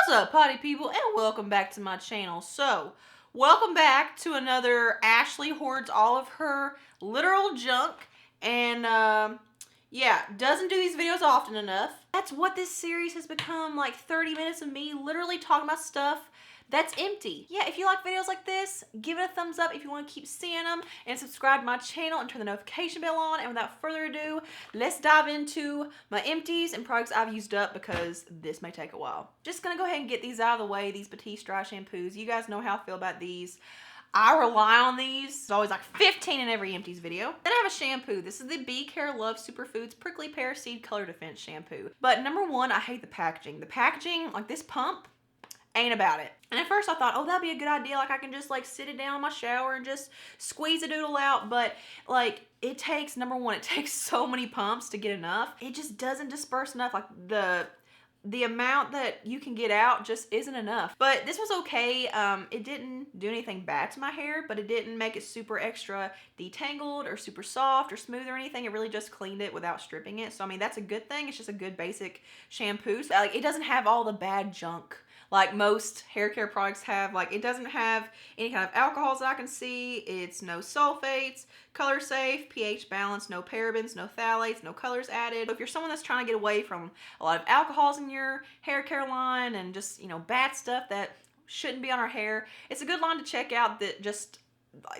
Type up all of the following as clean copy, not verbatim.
What's up, potty people, and welcome back to my channel. So, welcome back to another Ashley hoards all of her literal junk, and yeah, doesn't do these videos often enough. That's what this series has become, like 30 minutes of me literally talking about stuff that's empty. Yeah, if you like videos like this, give it a thumbs up if you want to keep seeing them, and subscribe to my channel and turn the notification bell on. And without further ado, let's dive into my empties and products I've used up, because this may take a while. Just gonna go ahead and get these out of the way, these Batiste dry shampoos. You guys know how I feel about these. I rely on these. It's always like 15 in every empties video. Then I have a shampoo. This is the Haircare Love Superfoods Prickly Pear Seed Color Defense Shampoo. But number one, I hate the packaging. The packaging, like this pump, ain't about it. And at first I thought, oh, that'd be a good idea. Like I can just like sit it down in my shower and just squeeze a doodle out. But like it takes, number one, it takes so many pumps to get enough. It just doesn't disperse enough. Like the amount that you can get out just isn't enough. But this was okay. It didn't do anything bad to my hair, but it didn't make it super extra detangled or super soft or smooth or anything. It really just cleaned it without stripping it. So I mean, that's a good thing. It's just a good basic shampoo. So, like, it doesn't have all the bad junk like most hair care products have. Like, it doesn't have any kind of alcohols that I can see. It's no sulfates, color safe, pH balanced, no parabens, no phthalates, no colors added. So if you're someone that's trying to get away from a lot of alcohols in your hair care line and just, you know, bad stuff that shouldn't be on our hair, it's a good line to check out. That just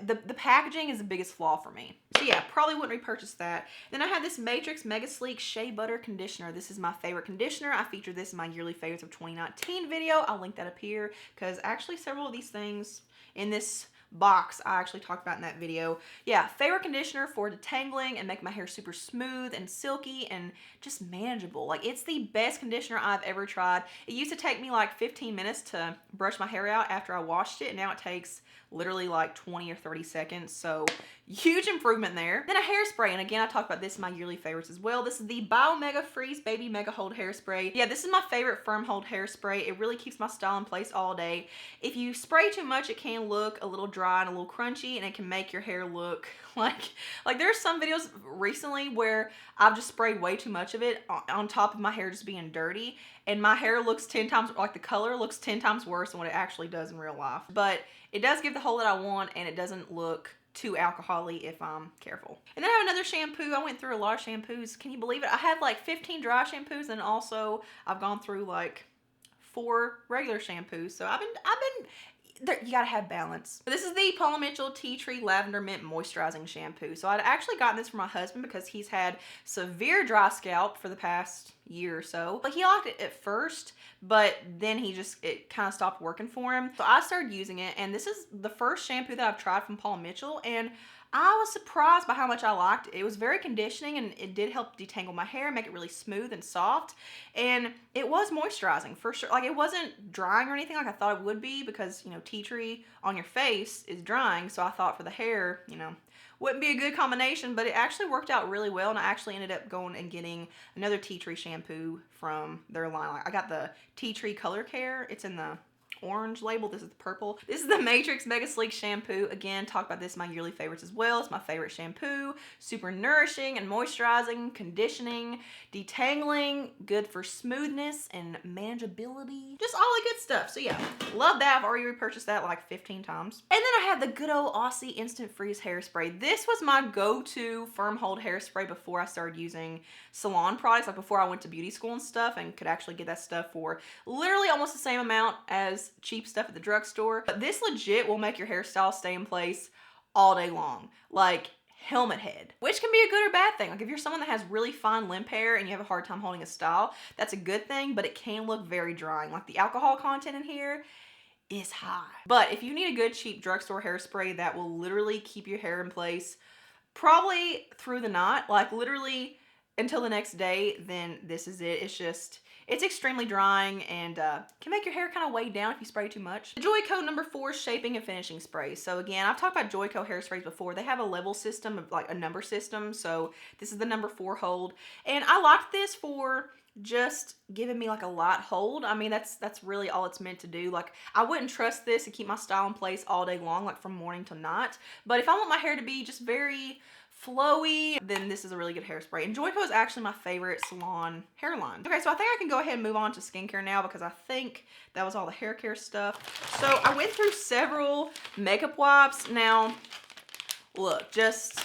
the packaging is the biggest flaw for me. So yeah, probably wouldn't repurchase that. Then I have this Matrix Mega Sleek Shea Butter Conditioner. This is my favorite conditioner. I featured this in my yearly favorites of 2019 video. I'll link that up here, because actually several of these things in this box I actually talked about in that video. Yeah, favorite conditioner for detangling and make my hair super smooth and silky and just manageable. Like, it's the best conditioner I've ever tried. It used to take me like 15 minutes to brush my hair out after I washed it, and now it takes literally like 20 or 30 seconds. So huge improvement there. Then a hairspray, and again, I talked about this in my yearly favorites as well. This is the Bio Mega Freeze Baby Mega Hold Hairspray. Yeah, this is my favorite firm hold hairspray. It really keeps my style in place all day. If you spray too much, it can look a little dry and a little crunchy, and it can make your hair look like there's some videos recently where I've just sprayed way too much of it on top of my hair just being dirty, and my hair looks 10 times, like the color looks 10 times worse than what it actually does in real life. But it does give the hold that I want, and it doesn't look too alcohol-y if I'm careful. And then I have another shampoo. I went through a lot of shampoos. Can you believe it? I had like 15 dry shampoos, and also I've gone through like 4 regular shampoos. So I've been there, you gotta have balance. This is the Paula Mitchell Tea Tree Lavender Mint Moisturizing Shampoo. So I'd actually gotten this for my husband because he's had severe dry scalp for the past year or so. Like, he liked it at first, but then it kind of stopped working for him. So I started using it, and this is the first shampoo that I've tried from Paula Mitchell, and I was surprised by how much I liked it. It was very conditioning, and it did help detangle my hair, make it really smooth and soft. And it was moisturizing for sure. Like, it wasn't drying or anything like I thought it would be, because, you know, tea tree on your face is drying. So I thought for the hair, you know, wouldn't be a good combination, but it actually worked out really well. And I actually ended up going and getting another tea tree shampoo from their line. Like, I got the Tea Tree Color Care. It's in the orange label. This is the purple. This is the Matrix Mega Sleek Shampoo. Again, talk about this in my yearly favorites as well. It's my favorite shampoo. Super nourishing and moisturizing, conditioning, detangling, good for smoothness and manageability. Just all the good stuff. So yeah, love that. I've already repurchased that like 15 times. And then I have the good old Aussie Instant Freeze Hairspray. This was my go-to firm hold hairspray before I started using salon products, like before I went to beauty school and stuff, and could actually get that stuff for literally almost the same amount as cheap stuff at the drugstore. But this legit will make your hairstyle stay in place all day long, like helmet head, which can be a good or bad thing. Like, if you're someone that has really fine limp hair and you have a hard time holding a style, that's a good thing, but it can look very drying. Like, the alcohol content in here is high. But if you need a good cheap drugstore hairspray that will literally keep your hair in place probably through the night, like literally until the next day, then this is it. It's extremely drying and can make your hair kind of weigh down if you spray too much. The Joico number 4 Shaping and Finishing Spray. So again, I've talked about Joico hairsprays before. They have a level system, like a number system. So this is the number 4 hold. And I liked this for just giving me like a light hold. I mean, that's really all it's meant to do. Like, I wouldn't trust this to keep my style in place all day long, like from morning to night. But if I want my hair to be just very flowy. Then this is a really good hairspray. And Joico is actually my favorite salon hairline. Okay, so I think I can go ahead and move on to skincare now because I think that was all the hair care stuff. So I went through several makeup wipes. Now, look, just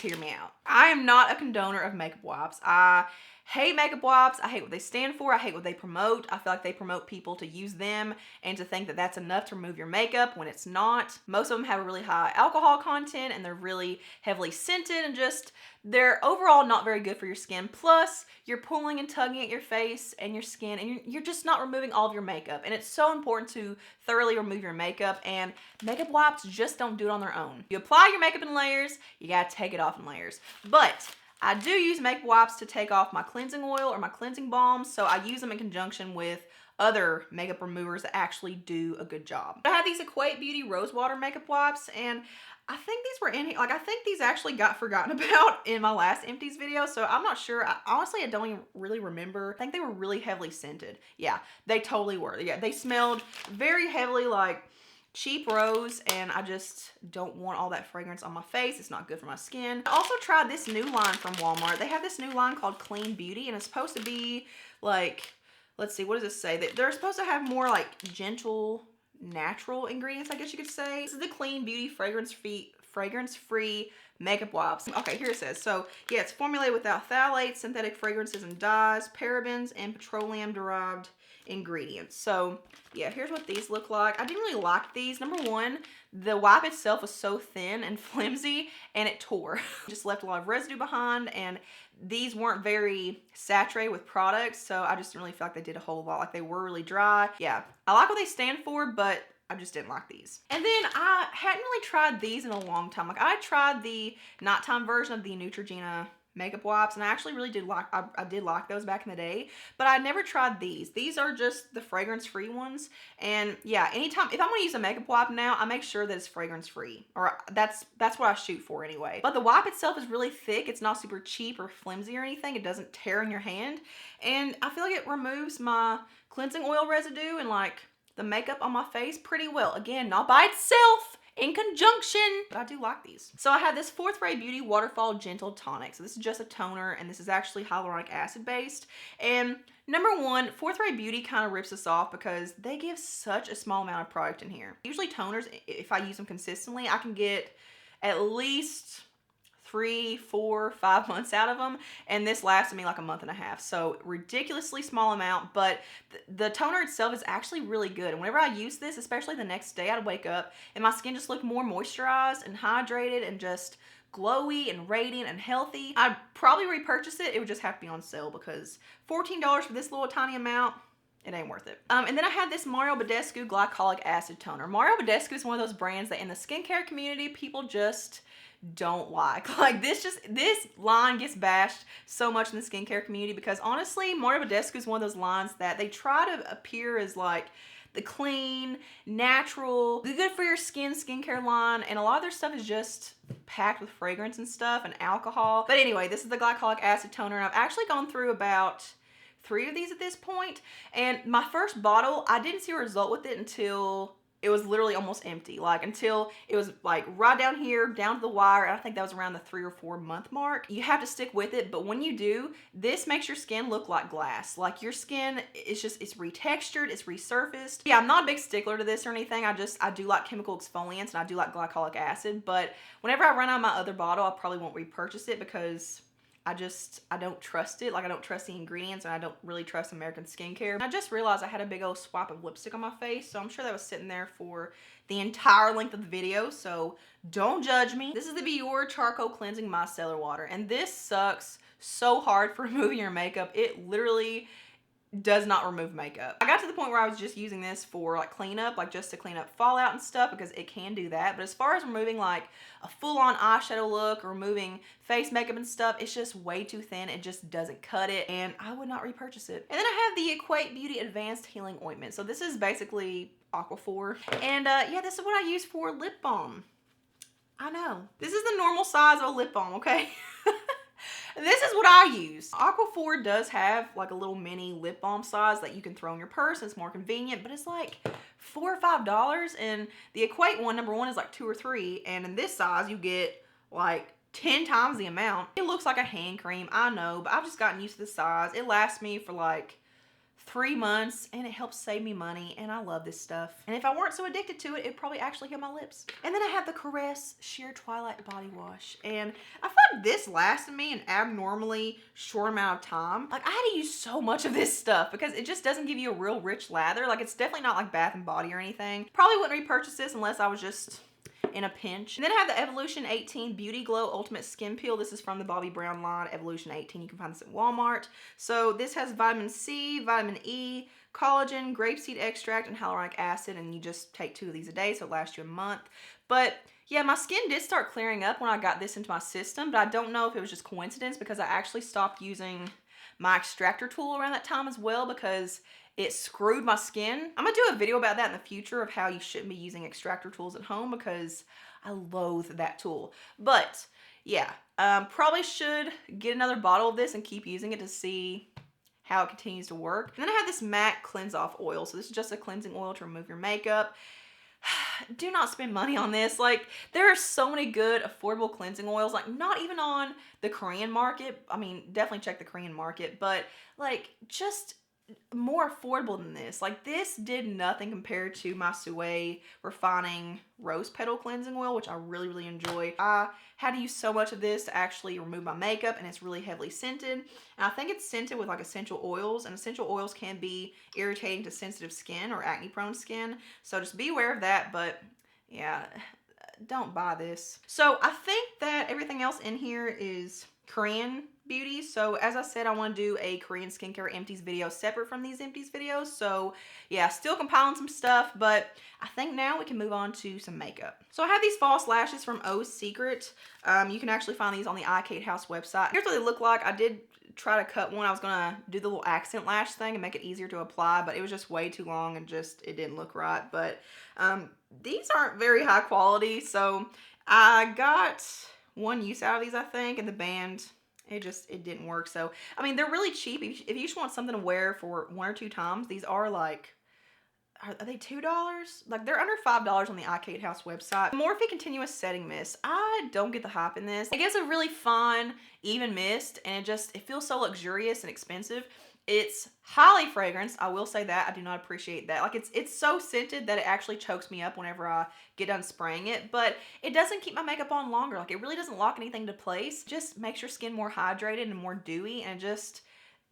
hear me out. I am not a condoner of makeup wipes. I hate makeup wipes. I hate what they stand for. I hate what they promote. I feel like they promote people to use them and to think that that's enough to remove your makeup when it's not. Most of them have a really high alcohol content and they're really heavily scented and just, they're overall not very good for your skin. Plus, you're pulling and tugging at your face and your skin and you're just not removing all of your makeup. And it's so important to thoroughly remove your makeup, and makeup wipes just don't do it on their own. You apply your makeup in layers, you gotta take it off in layers. But I do use makeup wipes to take off my cleansing oil or my cleansing balms, so I use them in conjunction with other makeup removers that actually do a good job. I have these Equate Beauty Rose Water makeup wipes, and I think these were in here, like I think these actually got forgotten about in my last empties video, so I'm not sure. Honestly, I don't even really remember. I think they were really heavily scented. Yeah, they totally were. Yeah, they smelled very heavily like cheap rose, and I just don't want all that fragrance on my face. It's not good for my skin. I also tried this new line from Walmart. They have this new line called Clean Beauty, and it's supposed to be like, let's see, what does this say? They're supposed to have more like gentle, natural ingredients, I guess you could say. This is the Clean Beauty fragrance-free makeup wipes. Okay, here it says. So yeah, it's formulated without phthalates, synthetic fragrances and dyes, parabens, and petroleum-derived ingredients. So yeah, here's what these look like. I didn't really like these. Number one, the wipe itself was so thin and flimsy and it tore. Just left a lot of residue behind, and these weren't very saturated with products, so I just didn't really feel like they did a whole lot. Like, they were really dry. Yeah, I like what they stand for, but I just didn't like these. And then I hadn't really tried these in a long time. Like, I tried the nighttime version of the Neutrogena makeup wipes, and I actually really did like, I did like those back in the day, but I never tried these. These are just the fragrance-free ones, and yeah, anytime, if I'm gonna use a makeup wipe now, I make sure that it's fragrance-free, or that's what I shoot for anyway. But the wipe itself is really thick. It's not super cheap or flimsy or anything. It doesn't tear in your hand, and I feel like it removes my cleansing oil residue and like the makeup on my face pretty well. Again, not by itself, in conjunction, but I do like these. So I have this Fourth Ray Beauty Waterfall Gentle Tonic. So this is just a toner, and this is actually hyaluronic acid based. And number one, Fourth Ray Beauty kind of rips us off because they give such a small amount of product in here. Usually toners, if I use them consistently, I can get at least 3, 4, 5 months out of them, and this lasted me like a month and a half. So ridiculously small amount, but the toner itself is actually really good. And whenever I use this, especially the next day, I'd wake up and my skin just looked more moisturized and hydrated and just glowy and radiant and healthy. I'd probably repurchase it. It would just have to be on sale because $14 for this little tiny amount, it ain't worth it. And then I have this Mario Badescu Glycolic Acid Toner. Mario Badescu is one of those brands that in the skincare community, people just don't like. Like, this line gets bashed so much in the skincare community because honestly, Mario Badescu is one of those lines that they try to appear as like the clean, natural, the good for your skin skincare line, and a lot of their stuff is just packed with fragrance and stuff and alcohol. But anyway, this is the Glycolic Acid Toner, and I've actually gone through about 3 of these at this point, and my first bottle, I didn't see a result with it until it was literally almost empty, like until it was like right down here, down to the wire, and I think that was around the 3 or 4 month mark. You have to stick with it, but when you do, this makes your skin look like glass. Like, your skin is just, it's retextured, it's resurfaced. Yeah, I'm not a big stickler to this or anything. I do like chemical exfoliants, and I do like glycolic acid, but whenever I run out of my other bottle, I probably won't repurchase it because I don't trust it. Like, I don't trust the ingredients, and I don't really trust American skincare. I just realized I had a big old swap of lipstick on my face, so I'm sure that was sitting there for the entire length of the video, so don't judge me. This is the Biore Charcoal Cleansing Micellar Water, and this sucks so hard for removing your makeup. It literally does not remove makeup. I got to the point where I was just using this for like cleanup, like just to clean up fallout and stuff, because it can do that. But as far as removing like a full-on eyeshadow look or removing face makeup and stuff, it's just way too thin. It just doesn't cut it, and I would not repurchase it. And then I have the Equate Beauty Advanced Healing Ointment. So this is basically Aquaphor, and yeah, this is what I use for lip balm. I know, this is the normal size of a lip balm, okay? This is what I use. Aquaphor does have like a little mini lip balm size that you can throw in your purse. It's more convenient, but it's like $4 or $5, and the Equate one, number one, is like $2 or $3, and in this size you get like 10 times the amount. It looks like a hand cream, I know, but I've just gotten used to the size. It lasts me for like 3 months and it helps save me money, and I love this stuff. And if I weren't so addicted to it, it'd probably actually heal my lips. And then I have the Caress Sheer Twilight Body Wash, and I feel like this lasted me an abnormally short amount of time. Like, I had to use so much of this stuff because it just doesn't give you a real rich lather. Like, it's definitely not like Bath and Body or anything. Probably wouldn't repurchase this unless I was just in a pinch. And then I have the Evolution 18 Beauty Glow Ultimate Skin Peel. This is from the Bobbi Brown line, Evolution 18. You can find this at Walmart. So this has vitamin C, vitamin E, collagen, grapeseed extract, and hyaluronic acid, and you just take 2 of these a day, so it lasts you a month. But yeah, my skin did start clearing up when I got this into my system, but I don't know if it was just coincidence because I actually stopped using my extractor tool around that time as well because it screwed my skin. I'm gonna do a video about that in the future of how you shouldn't be using extractor tools at home because I loathe that tool. But yeah, probably should get another bottle of this and keep using it to see how it continues to work. And then I have this MAC Cleanse Off Oil. So this is just a cleansing oil to remove your makeup. Do not spend money on this. Like, there are so many good affordable cleansing oils, like not even on the Korean market. I mean, definitely check the Korean market, but like just more affordable than this. Like, this did nothing compared to my Sue Refining Rose Petal Cleansing Oil, which I really, really enjoy. I had to use so much of this to actually remove my makeup, and it's really heavily scented. And I think it's scented with like essential oils, and essential oils can be irritating to sensitive skin or acne prone skin. So just be aware of that, but yeah, don't buy this. So I think that everything else in here is Korean beauty. So as I said, I want to do a Korean skincare empties video separate from these empties videos. So yeah, still compiling some stuff, but I think now we can move on to some makeup. So I have these false lashes from O's Secret. You can actually find these on the iKate House website. Here's what they look like. I did try to cut one. I was gonna do the little accent lash thing and make it easier to apply, but it was just way too long and just it didn't look right. But these aren't very high quality, so I got one use out of these, I think, and the band, it didn't work. So I mean, they're really cheap. If you just want something to wear for 1 or 2 times, these are like, are they $2? Like, they're under $5 on the iKate House website. Morphe Continuous Setting Mist. I don't get the hype in this. It gives a really fun, even mist, and it feels so luxurious and expensive. It's highly fragranced. I will say that. I do not appreciate that. Like, it's so scented that it actually chokes me up whenever I get done spraying it, but it doesn't keep my makeup on longer. Like, it really doesn't lock anything into place. It just makes your skin more hydrated and more dewy, and just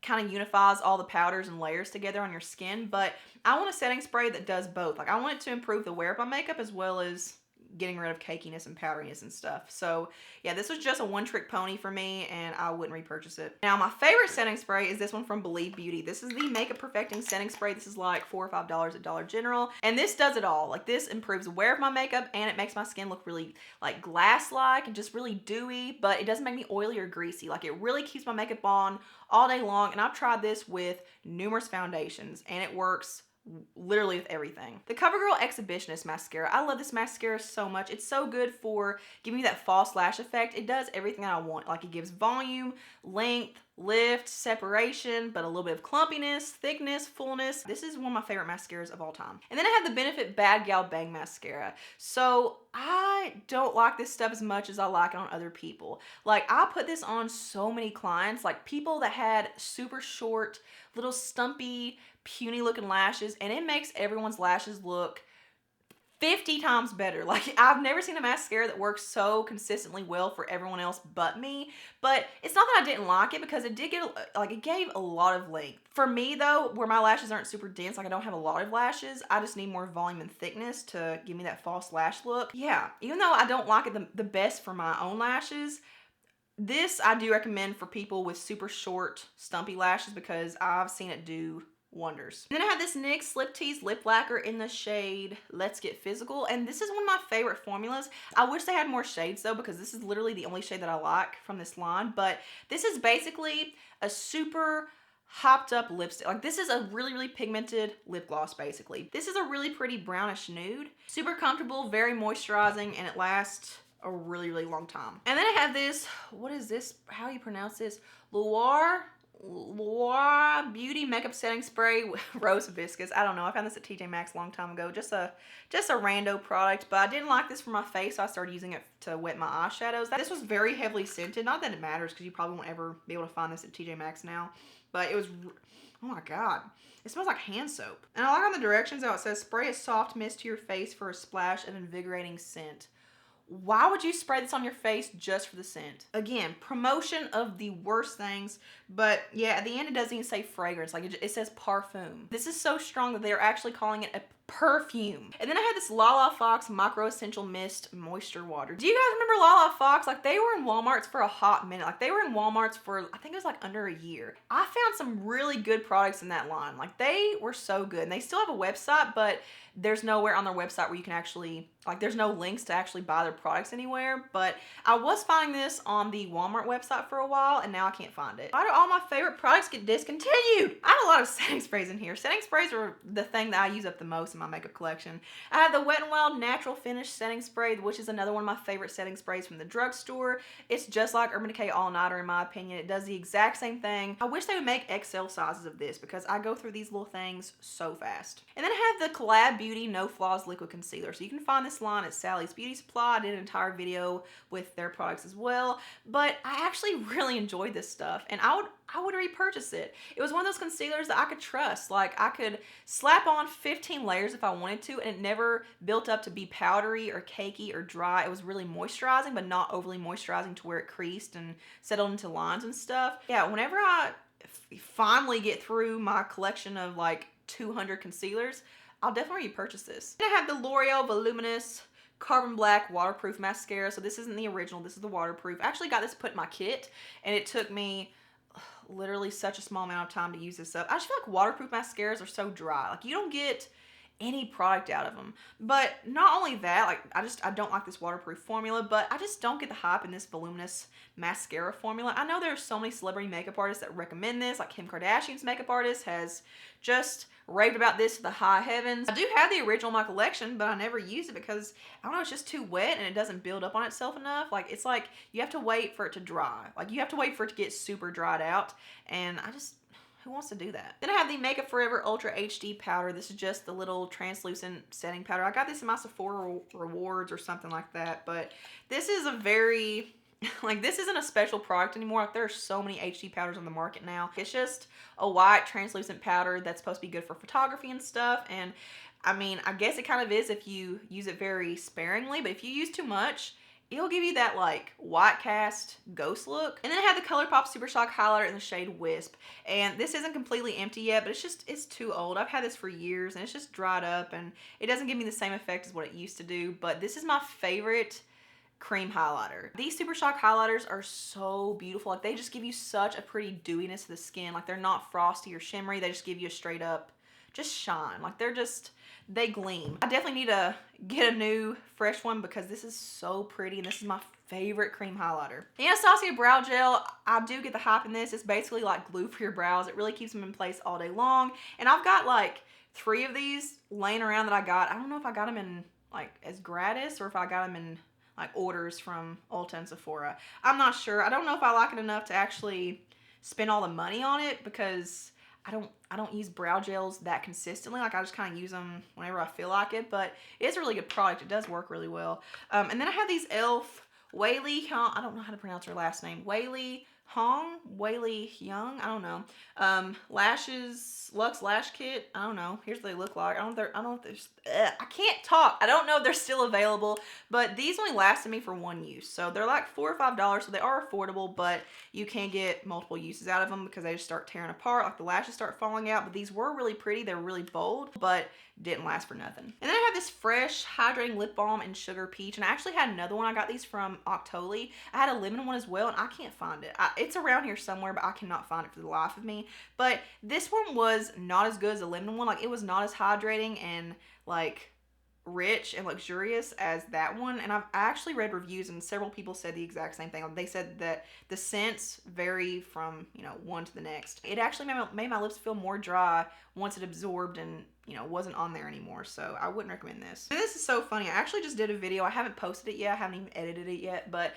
kind of unifies all the powders and layers together on your skin. But I want a setting spray that does both. Like, I want it to improve the wear of my makeup as well as getting rid of cakiness and powderiness and stuff. So yeah, this was just a one-trick pony for me, and I wouldn't repurchase it. Now, my favorite setting spray is this one from Believe Beauty. This is the Makeup Perfecting Setting Spray. This is like $4 or $5 at Dollar General, and this does it all. Like, this improves the wear of my makeup, and it makes my skin look really like glass-like and just really dewy, but it doesn't make me oily or greasy. Like, it really keeps my makeup on all day long, and I've tried this with numerous foundations, and it works literally with everything. The CoverGirl Exhibitionist Mascara. I love this mascara so much. It's so good for giving me that false lash effect. It does everything I want. Like, it gives volume, length, lift, separation, but a little bit of clumpiness, thickness, fullness. This is one of my favorite mascaras of all time. And then I have the Benefit Bad Gal Bang Mascara. So I don't like this stuff as much as I like it on other people. Like, I put this on so many clients, like people that had super short, little stumpy, puny looking lashes, and it makes everyone's lashes look 50 times better. Like, I've never seen a mascara that works so consistently well for everyone else but me. But it's not that I didn't like it, because it did get, like, it gave a lot of length. For me though, where my lashes aren't super dense, like I don't have a lot of lashes, I just need more volume and thickness to give me that false lash look. Yeah, even though I don't like it the best for my own lashes, this I do recommend for people with super short, stumpy lashes, because I've seen it do wonders. And then I have this NYX Slip Tease Lip Lacquer in the shade Let's Get Physical, and this is one of my favorite formulas. I wish they had more shades though, because this is literally the only shade that I like from this line. But this is basically a super hopped up lipstick. Like, this is a really, really pigmented lip gloss basically. This is a really pretty brownish nude. Super comfortable, very moisturizing, and it lasts a really, really long time. And then I have this, what is this? How do you pronounce this? Beauty Makeup Setting Spray Rose Hibiscus. I don't know. I found this at TJ Maxx a long time ago. Just a rando product, but I didn't like this for my face, so I started using it to wet my eyeshadows. This was very heavily scented. Not that it matters because you probably won't ever be able to find this at TJ Maxx now, but it was, oh my God. It smells like hand soap. And I like on the directions how it says, spray a soft mist to your face for a splash of invigorating scent. Why would you spray this on your face just for the scent? Again, promotion of the worst things, but yeah, at the end it doesn't even say fragrance, like it says parfum. This is so strong that they're actually calling it a perfume. And then I had this Lala Fox Micro Essential Mist Moisture Water. Do you guys remember Lala Fox? Like, they were in Walmarts for a hot minute. Like, they were in Walmarts for, I think it was like under a year. I found some really good products in that line. Like, they were so good. And they still have a website, but there's nowhere on their website where you can actually, like, there's no links to actually buy their products anywhere. But I was finding this on the Walmart website for a while, and now I can't find it. Why do all my favorite products get discontinued? I have a lot of setting sprays in here. Setting sprays are the thing that I use up the most in my makeup collection. I have the Wet n Wild Natural Finish Setting Spray, which is another one of my favorite setting sprays from the drugstore. It's just like Urban Decay All Nighter in my opinion. It does the exact same thing. I wish they would make XL sizes of this because I go through these little things so fast. And then I have the Collab Beauty No Flaws Liquid Concealer. So you can find this line at Sally's Beauty Supply. I did an entire video with their products as well. But I actually really enjoyed this stuff, and I would repurchase it. It was one of those concealers that I could trust. Like, I could slap on 15 layers if I wanted to, and it never built up to be powdery or cakey or dry. It was really moisturizing, but not overly moisturizing to where it creased and settled into lines and stuff. Yeah, whenever I finally get through my collection of like 200 concealers, I'll definitely repurchase this. Then I have the L'Oreal Voluminous Carbon Black Waterproof Mascara. So this isn't the original, this is the waterproof. I actually got this put in my kit, and it took me literally such a small amount of time to use this up. I just feel like waterproof mascaras are so dry. Like, you don't get any product out of them. But not only that, like, I don't like this waterproof formula, but I just don't get the hype in this voluminous mascara formula. I know there's so many celebrity makeup artists that recommend this. Like, Kim Kardashian's makeup artist has just raved about this to the high heavens. I do have the original in my collection, but I never use it because, I don't know, it's just too wet and it doesn't build up on itself enough. Like, it's like you have to wait for it to dry. Like, you have to wait for it to get super dried out, and who wants to do that? Then I have the Makeup Forever Ultra HD Powder. This is just the little translucent setting powder. I got this in my Sephora Rewards or something like that, but this is a very, like, this isn't a special product anymore. Like, there are so many HD powders on the market now. It's just a white translucent powder that's supposed to be good for photography and stuff, and I mean, I guess it kind of is if you use it very sparingly, but if you use too much, it'll give you that like white cast ghost look. And then I have the ColourPop Super Shock Highlighter in the shade Wisp. And this isn't completely empty yet, but it's too old. I've had this for years and it's just dried up and it doesn't give me the same effect as what it used to do. But this is my favorite cream highlighter. These Super Shock highlighters are so beautiful. Like, they just give you such a pretty dewiness to the skin. Like, they're not frosty or shimmery. They just give you a straight up just shine. Like, they gleam. I definitely need to get a new fresh one because this is so pretty and this is my favorite cream highlighter. The Anastasia Brow Gel, I do get the hype in this. It's basically like glue for your brows. It really keeps them in place all day long. And I've got like 3 of these laying around that I got. I don't know if I got them in like as gratis or if I got them in like orders from Ulta and Sephora. I'm not sure. I don't know if I like it enough to actually spend all the money on it because I don't use brow gels that consistently. Like, I just kind of use them whenever I feel like it, but it is a really good product. It does work really well. And then I have these e.l.f. Whaley Hong, I don't know how to pronounce her last name. Whaley Young, I don't know. Lashes, Luxe Lash Kit, I don't know. Here's what they look like. I don't know if there's, I can't talk. I don't know if they're still available, but these only lasted me for 1 use. So they're like $4 or $5, so they are affordable, but you can get multiple uses out of them because they just start tearing apart. Like, the lashes start falling out, but these were really pretty. They were really bold, but didn't last for nothing. And then I have this Fresh Hydrating Lip Balm in Sugar Peach, and I actually had another one. I got these from Octoly. I had a lemon one as well, and I can't find it. It's around here somewhere, but I cannot find it for the life of me. But this one was not as good as the lemon one. Like, it was not as hydrating, and like, rich and luxurious as that one, and I actually read reviews and several people said the exact same thing. They said that the scents vary from, you know, one to the next. It actually made my lips feel more dry once it absorbed and, you know, wasn't on there anymore, so I wouldn't recommend this. And this is so funny. I actually just did a video. I haven't posted it yet. I haven't even edited it yet, but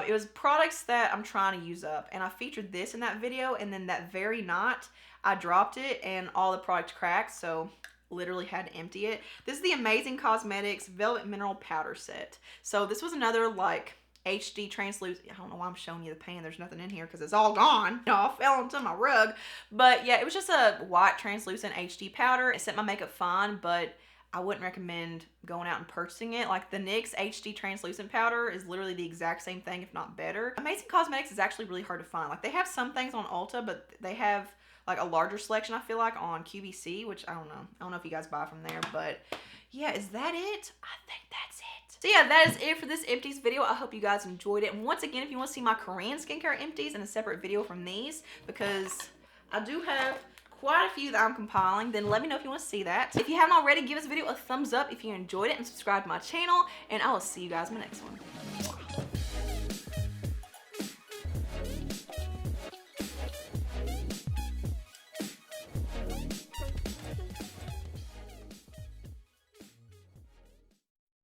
it was products that I'm trying to use up, and I featured this in that video, and then that very night I dropped it and all the product cracked, so literally had to empty it. This is the Amazing Cosmetics Velvet Mineral Powder Set. So this was another like HD translucent. I don't know why I'm showing you the pan. There's nothing in here because it's all gone. It all fell onto my rug. But yeah, it was just a white translucent HD powder. It set my makeup fine, but I wouldn't recommend going out and purchasing it. Like the NYX HD translucent powder is literally the exact same thing, if not better. Amazing Cosmetics is actually really hard to find. Like they have some things on Ulta, but they have like a larger selection, I feel like, on QVC, which I don't know. I don't know if you guys buy from there, but yeah, is that it? I think that's it. So yeah, that is it for this empties video. I hope you guys enjoyed it. And once again, if you want to see my Korean skincare empties in a separate video from these, because I do have quite a few that I'm compiling, then let me know if you want to see that. If you haven't already, give this video a thumbs up if you enjoyed it and subscribe to my channel, and I will see you guys in my next one.